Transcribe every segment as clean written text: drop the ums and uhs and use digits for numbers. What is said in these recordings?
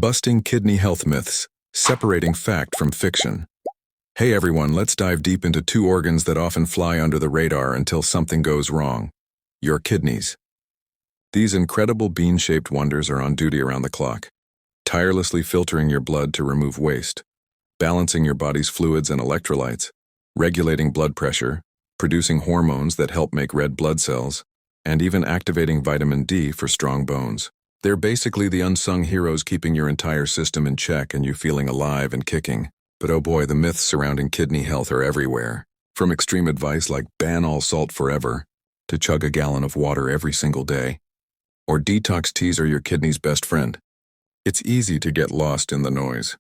Busting kidney health myths, separating fact from fiction. Hey everyone, let's dive deep into two organs that often fly under the radar until something goes wrong. Your kidneys. These incredible bean-shaped wonders are on duty around the clock, tirelessly filtering your blood to remove waste, balancing your body's fluids and electrolytes, regulating blood pressure, producing hormones that help make red blood cells, and even activating vitamin D for strong bones. They're basically the unsung heroes keeping your entire system in check and you feeling alive and kicking. But oh boy, the myths surrounding kidney health are everywhere. From extreme advice like ban all salt forever, to chug a gallon of water every single day, or detox teas are your kidney's best friend. It's easy to get lost in the noise.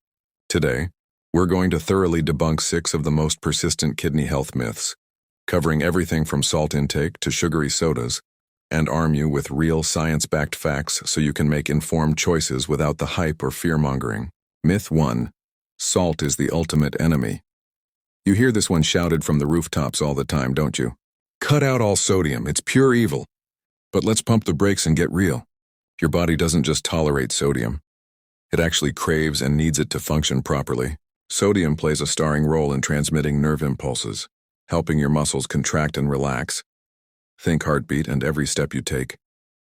Today, we're going to thoroughly debunk 6 of the most persistent kidney health myths, covering everything from salt intake to sugary sodas, and arm you with real science-backed facts so you can make informed choices without the hype or fear-mongering. Myth 1. Salt is the ultimate enemy. You hear this one shouted from the rooftops all the time, don't you? Cut out all sodium, it's pure evil. But let's pump the brakes and get real. Your body doesn't just tolerate sodium. It actually craves and needs it to function properly. Sodium plays a starring role in transmitting nerve impulses, helping your muscles contract and relax. Think heartbeat and every step you take,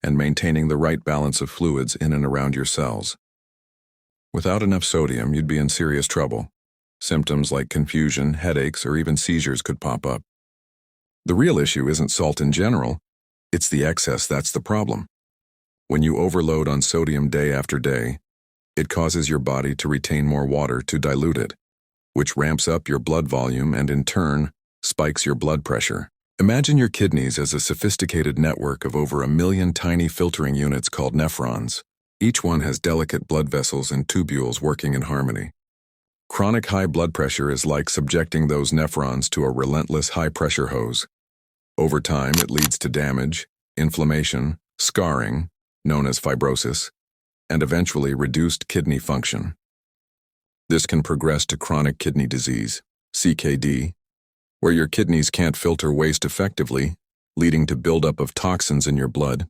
and maintaining the right balance of fluids in and around your cells. Without enough sodium, you'd be in serious trouble. Symptoms like confusion, headaches, or even seizures could pop up. The real issue isn't salt in general, it's the excess that's the problem. When you overload on sodium day after day, it causes your body to retain more water to dilute it, which ramps up your blood volume and in turn, spikes your blood pressure. Imagine your kidneys as a sophisticated network of over 1 million tiny filtering units called nephrons. Each one has delicate blood vessels and tubules working in harmony. Chronic high blood pressure is like subjecting those nephrons to a relentless high-pressure hose. Over time, it leads to damage, inflammation, scarring, known as fibrosis, and eventually reduced kidney function. This can progress to chronic kidney disease, CKD, where your kidneys can't filter waste effectively, leading to buildup of toxins in your blood.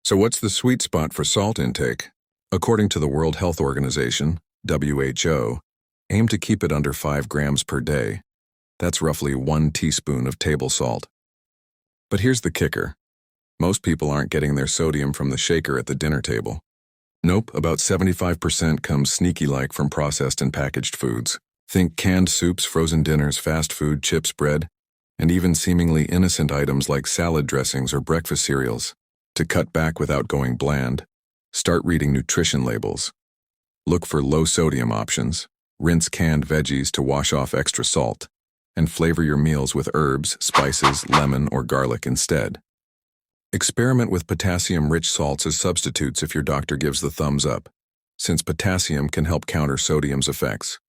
So what's the sweet spot for salt intake? According to the World Health Organization, WHO, aim to keep it under 5 grams per day. That's roughly 1 teaspoon of table salt. But here's the kicker. Most people aren't getting their sodium from the shaker at the dinner table. Nope, about 75% comes sneaky-like from processed and packaged foods. Think canned soups, frozen dinners, fast food, chips, bread, and even seemingly innocent items like salad dressings or breakfast cereals. To cut back without going bland, start reading nutrition labels. Look for low-sodium options, rinse canned veggies to wash off extra salt, and flavor your meals with herbs, spices, lemon, or garlic instead. Experiment with potassium-rich salts as substitutes if your doctor gives the thumbs up, since potassium can help counter sodium's effects.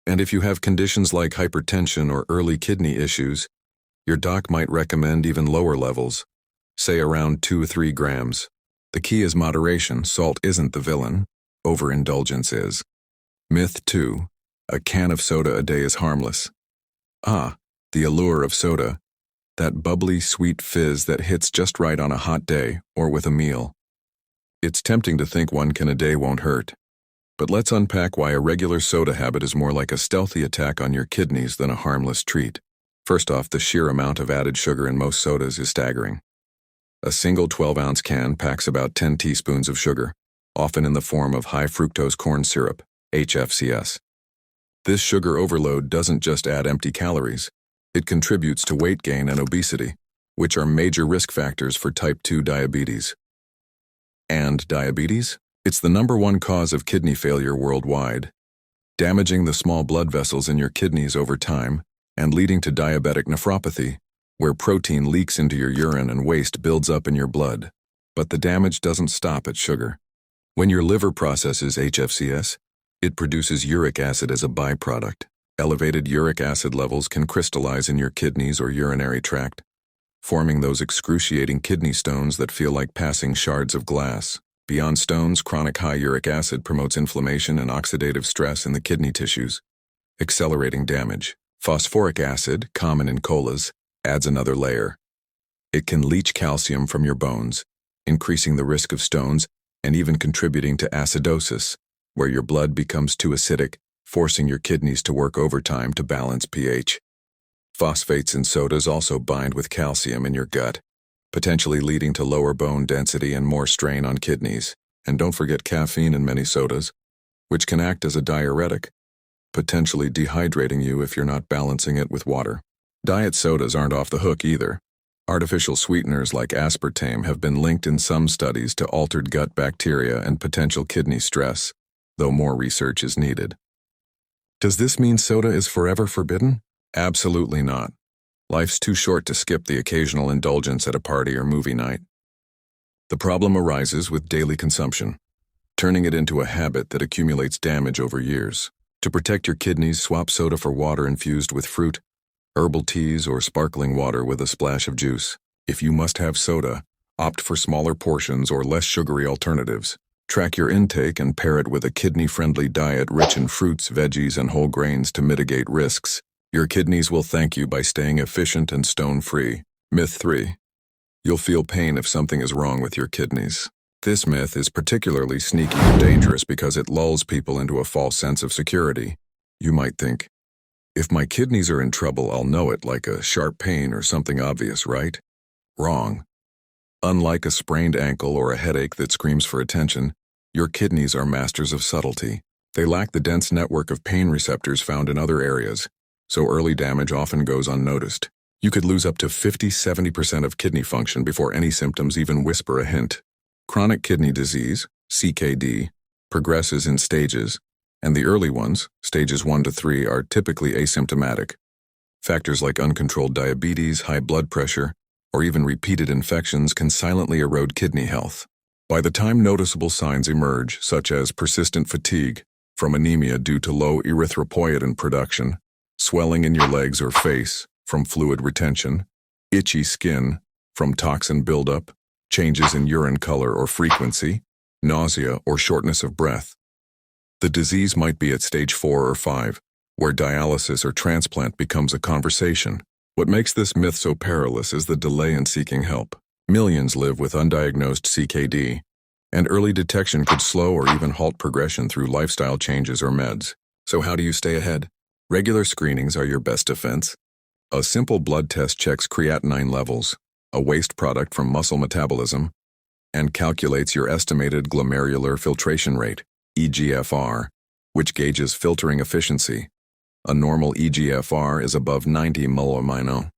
And if you have conditions like hypertension or early kidney issues, your doc might recommend even lower levels, say around 2 or 3 grams. The key is moderation. Salt isn't the villain. Overindulgence is. Myth 2. A can of soda a day is harmless. The allure of soda. That bubbly, sweet fizz that hits just right on a hot day or with a meal. It's tempting to think 1 can a day won't hurt. But let's unpack why a regular soda habit is more like a stealthy attack on your kidneys than a harmless treat. First off, the sheer amount of added sugar in most sodas is staggering. A single 12-ounce can packs about 10 teaspoons of sugar, often in the form of high-fructose corn syrup, HFCS. This sugar overload doesn't just add empty calories, it contributes to weight gain and obesity, which are major risk factors for type 2 diabetes. And diabetes? It's the #1 cause of kidney failure worldwide, damaging the small blood vessels in your kidneys over time and leading to diabetic nephropathy, where protein leaks into your urine and waste builds up in your blood. But the damage doesn't stop at sugar. When your liver processes HFCS, it produces uric acid as a byproduct. Elevated uric acid levels can crystallize in your kidneys or urinary tract, forming those excruciating kidney stones that feel like passing shards of glass. Beyond stones, chronic high uric acid promotes inflammation and oxidative stress in the kidney tissues, accelerating damage. Phosphoric acid, common in colas, adds another layer. It can leach calcium from your bones, increasing the risk of stones and even contributing to acidosis, where your blood becomes too acidic, forcing your kidneys to work overtime to balance pH. Phosphates in sodas also bind with calcium in your gut, potentially leading to lower bone density and more strain on kidneys. And don't forget caffeine in many sodas, which can act as a diuretic, potentially dehydrating you if you're not balancing it with water. Diet sodas aren't off the hook either. Artificial sweeteners like aspartame have been linked in some studies to altered gut bacteria and potential kidney stress, though more research is needed. Does this mean soda is forever forbidden? Absolutely not. Life's too short to skip the occasional indulgence at a party or movie night. The problem arises with daily consumption, turning it into a habit that accumulates damage over years. To protect your kidneys, swap soda for water infused with fruit, herbal teas, or sparkling water with a splash of juice. If you must have soda, opt for smaller portions or less sugary alternatives. Track your intake and pair it with a kidney-friendly diet rich in fruits, veggies, and whole grains to mitigate risks. Your kidneys will thank you by staying efficient and stone-free. Myth 3. You'll feel pain if something is wrong with your kidneys. This myth is particularly sneaky and dangerous because it lulls people into a false sense of security. You might think, if my kidneys are in trouble, I'll know it, like a sharp pain or something obvious, right? Wrong. Unlike a sprained ankle or a headache that screams for attention, your kidneys are masters of subtlety. They lack the dense network of pain receptors found in other areas, so early damage often goes unnoticed. You could lose up to 50–70% of kidney function before any symptoms even whisper a hint. Chronic kidney disease, CKD, progresses in stages, and the early ones, stages 1 to 3, are typically asymptomatic. Factors like uncontrolled diabetes, high blood pressure, or even repeated infections can silently erode kidney health. By the time noticeable signs emerge, such as persistent fatigue from anemia due to low erythropoietin production, swelling in your legs or face from fluid retention, itchy skin from toxin buildup, changes in urine color or frequency, nausea or shortness of breath, the disease might be at stage 4 or 5, where dialysis or transplant becomes a conversation. What makes this myth so perilous is the delay in seeking help. Millions live with undiagnosed CKD, and early detection could slow or even halt progression through lifestyle changes or meds. So how do you stay ahead? Regular screenings are your best defense. A simple blood test checks creatinine levels, a waste product from muscle metabolism, and calculates your estimated glomerular filtration rate, eGFR, which gauges filtering efficiency. A normal eGFR is above 90 millimino.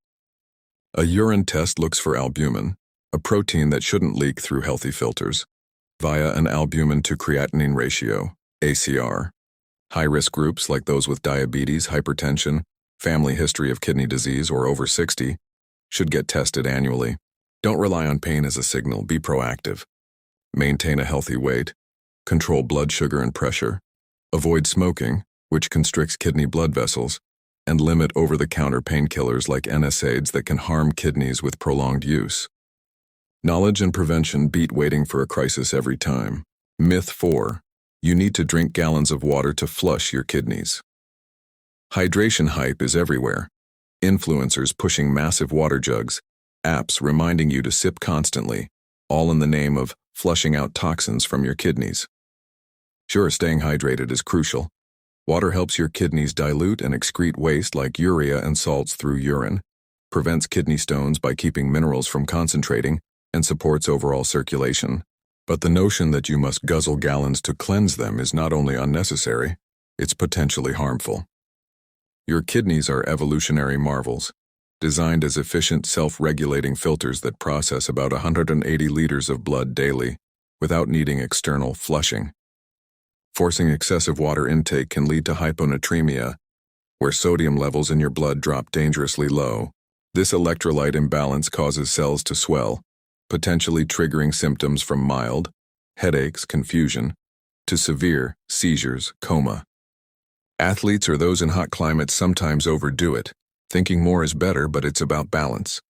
A urine test looks for albumin, a protein that shouldn't leak through healthy filters, via an albumin to creatinine ratio, ACR. High-risk groups like those with diabetes, hypertension, family history of kidney disease, or over 60 should get tested annually. Don't rely on pain as a signal, be proactive. Maintain a healthy weight, control blood sugar and pressure, avoid smoking, which constricts kidney blood vessels, and limit over-the-counter painkillers like NSAIDs that can harm kidneys with prolonged use. Knowledge and prevention beat waiting for a crisis every time. Myth 4. You need to drink gallons of water to flush your kidneys. Hydration hype is everywhere. Influencers pushing massive water jugs, apps reminding you to sip constantly, all in the name of flushing out toxins from your kidneys. Sure, staying hydrated is crucial. Water helps your kidneys dilute and excrete waste like urea and salts through urine, prevents kidney stones by keeping minerals from concentrating, and supports overall circulation. But the notion that you must guzzle gallons to cleanse them is not only unnecessary, it's potentially harmful. Your kidneys are evolutionary marvels, designed as efficient self-regulating filters that process about 180 liters of blood daily without needing external flushing. Forcing excessive water intake can lead to hyponatremia, where sodium levels in your blood drop dangerously low. This electrolyte imbalance causes cells to swell, potentially triggering symptoms from mild headaches, confusion, to severe seizures, coma. Athletes or those in hot climates sometimes overdo it, thinking more is better, but it's about balance.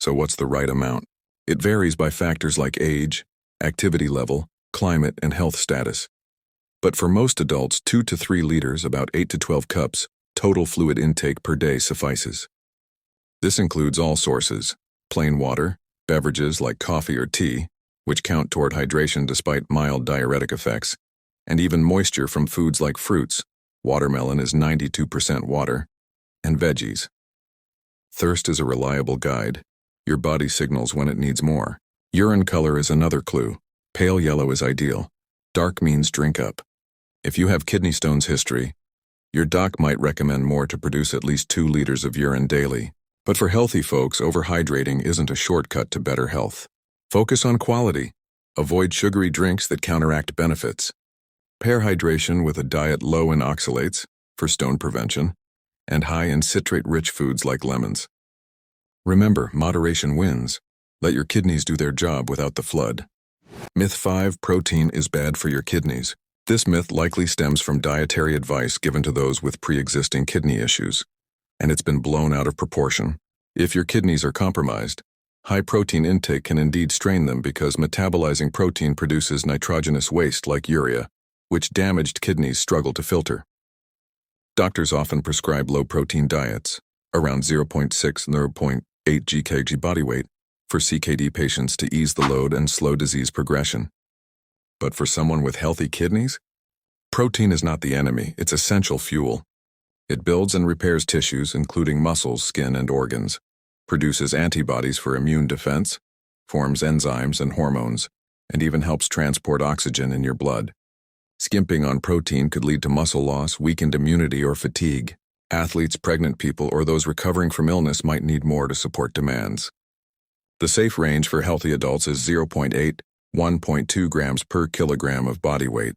So what's the right amount? It varies by factors like age, activity level, climate, and health status. But for most adults, 2 to 3 liters, about 8 to 12 cups, total fluid intake per day suffices. This includes all sources: plain water, beverages like coffee or tea, which count toward hydration despite mild diuretic effects, and even moisture from foods like fruits. Watermelon is 92% water, and veggies. Thirst is a reliable guide. Your body signals when it needs more. Urine color is another clue. Pale yellow is ideal. Dark means drink up. If you have kidney stones history, your doc might recommend more to produce at least 2 liters of urine daily. But for healthy folks, overhydrating isn't a shortcut to better health. Focus on quality. Avoid sugary drinks that counteract benefits. Pair hydration with a diet low in oxalates for stone prevention and high in citrate-rich foods like lemons. Remember, moderation wins. Let your kidneys do their job without the flood. Myth 5: protein is bad for your kidneys. This myth likely stems from dietary advice given to those with pre-existing kidney issues, and it's been blown out of proportion. If your kidneys are compromised, high protein intake can indeed strain them because metabolizing protein produces nitrogenous waste like urea, which damaged kidneys struggle to filter. Doctors often prescribe low-protein diets, around 0.6–0.8 g/kg body weight, for CKD patients to ease the load and slow disease progression. But for someone with healthy kidneys, protein is not the enemy, it's essential fuel. It builds and repairs tissues, including muscles, skin, and organs, produces antibodies for immune defense, forms enzymes and hormones, and even helps transport oxygen in your blood. Skimping on protein could lead to muscle loss, weakened immunity, or fatigue. Athletes, pregnant people, or those recovering from illness might need more to support demands. The safe range for healthy adults is 0.8–1.2 grams per kilogram of body weight.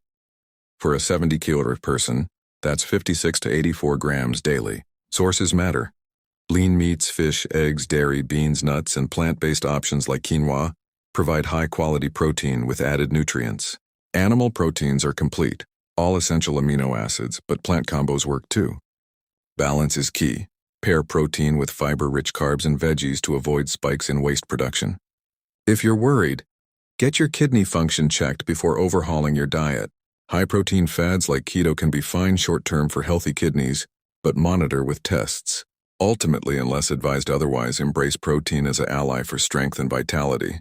For a 70-kilo person, that's 56 to 84 grams daily. Sources matter. Lean meats, fish, eggs, dairy, beans, nuts, and plant-based options like quinoa provide high-quality protein with added nutrients. Animal proteins are complete, all essential amino acids, but plant combos work too. Balance is key. Pair protein with fiber-rich carbs and veggies to avoid spikes in waste production. If you're worried, get your kidney function checked before overhauling your diet. High-protein fads like keto can be fine short-term for healthy kidneys, but monitor with tests. Ultimately, unless advised otherwise, embrace protein as an ally for strength and vitality.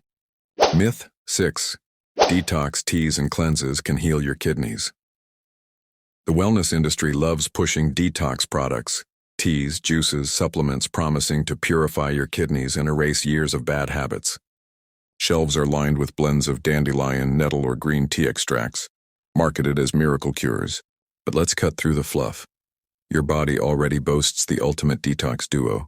Myth 6: detox teas and cleanses can heal your kidneys. The wellness industry loves pushing detox products, teas, juices, supplements promising to purify your kidneys and erase years of bad habits. Shelves are lined with blends of dandelion, nettle, or green tea extracts, marketed as miracle cures. But let's cut through the fluff. Your body already boasts the ultimate detox duo: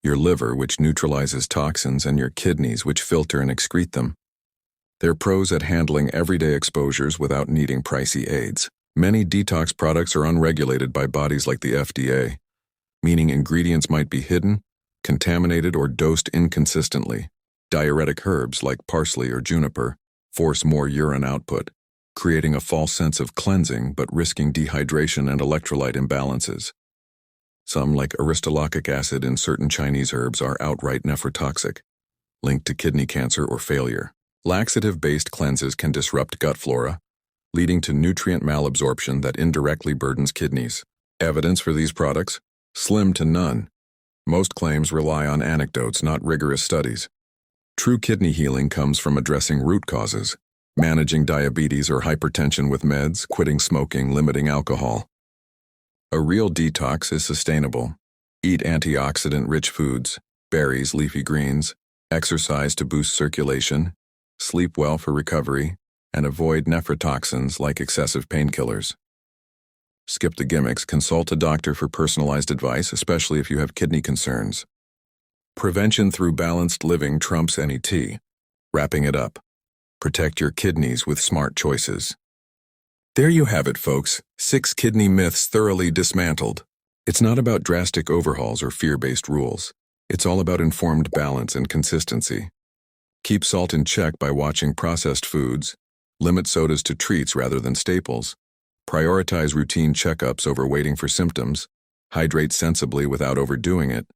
your liver, which neutralizes toxins, and your kidneys, which filter and excrete them. They're pros at handling everyday exposures without needing pricey aids. Many detox products are unregulated by bodies like the FDA, meaning ingredients might be hidden, contaminated, or dosed inconsistently. Diuretic herbs like parsley or juniper force more urine output, creating a false sense of cleansing but risking dehydration and electrolyte imbalances. Some, like aristolochic acid in certain Chinese herbs, are outright nephrotoxic, linked to kidney cancer or failure. Laxative-based cleanses can disrupt gut flora, leading to nutrient malabsorption that indirectly burdens kidneys. Evidence for these products? Slim to none. Most claims rely on anecdotes, not rigorous studies. True kidney healing comes from addressing root causes, managing diabetes or hypertension with meds, quitting smoking, limiting alcohol. A real detox is sustainable. Eat antioxidant-rich foods, berries, leafy greens, exercise to boost circulation, sleep well for recovery, and avoid nephrotoxins like excessive painkillers. Skip the gimmicks, consult a doctor for personalized advice, especially if you have kidney concerns. Prevention through balanced living trumps any tea. Wrapping it up, protect your kidneys with smart choices. There you have it, folks. 6 kidney myths thoroughly dismantled. It's not about drastic overhauls or fear-based rules. It's all about informed balance and consistency. Keep salt in check by watching processed foods, limit sodas to treats rather than staples, prioritize routine checkups over waiting for symptoms, hydrate sensibly without overdoing it,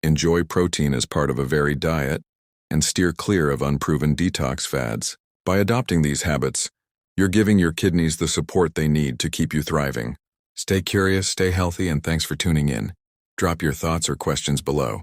enjoy protein as part of a varied diet, and steer clear of unproven detox fads. By adopting these habits, you're giving your kidneys the support they need to keep you thriving. Stay curious, stay healthy, and thanks for tuning in. Drop your thoughts or questions below.